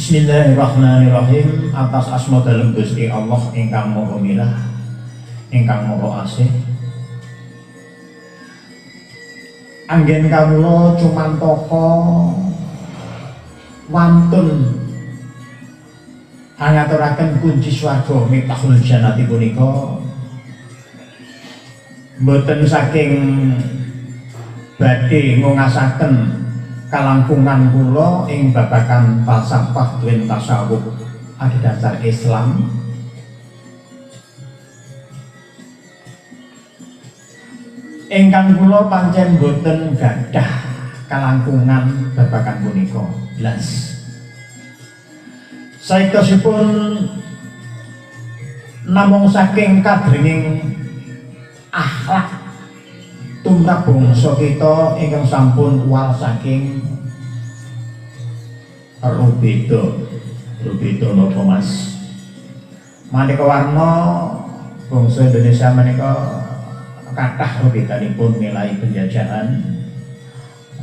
Bismillahirrahmanirrahim. Atas asma dalem Gusti Allah ingkang maha milah, ingkang maha asih. Anggen kawula cumantaka wantun angaturaken kunci swarga Miftahul Jannati punika mboten saking badhe ngungasaken kalangkungan kula ing babagan falsafah lan tasawuf adhedhasar Islam. Ingkang kula pancen boten gadah kalangkungan babagan punika blas. Saektosipun namung saking kadringing akhlak tumrap bangsa kita ingkang sampun uwal saking rubeda napa Mas? Maneka warna bangsa Indonesia menika kathah rubedanipun nilai penjajahan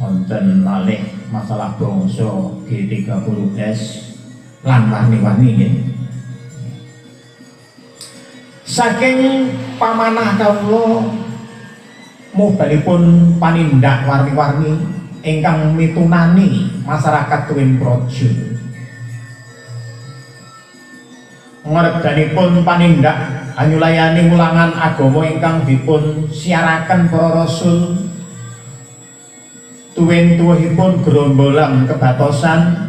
wonten malih masalah bangsa G30+ lan warni-warni nggih. Saking pamanah kawula mobalipun panindak warni-warni ingkang mitunani masyarakat tuwin praja. Ngredanipun panindak anyulayani mulangan agama ingkang dipun siaraken para rasul tuwin tuwuhipun gerombolan kebatosan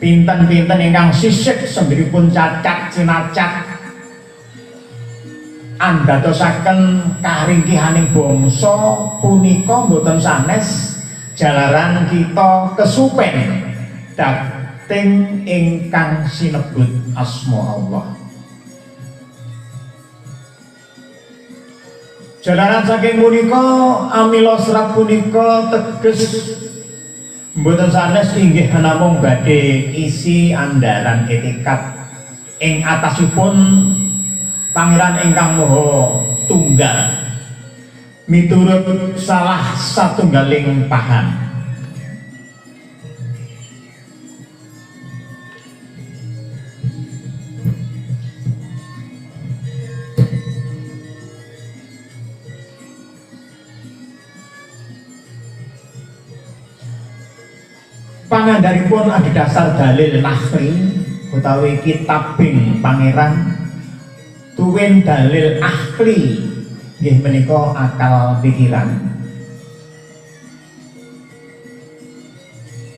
pinten-pinten ingkang sisik sembiripun cacat cinacat andadosaken karingkihaning bangsa punika boten sanes jalaran kita kesupen dating ingkang sinebut asma Allah. Jalaran saking punika amila serat punika teges mboten sanes inggih namung badhe isi andaran etikat ing atasipun Pangeran ingkang Maha Tunggal miturut salah satunggaling paham. Pangandaripun adhedhasar dalil nahri utawi kitabing pangeran tuwin dalil akli nggih menika akal pikiran.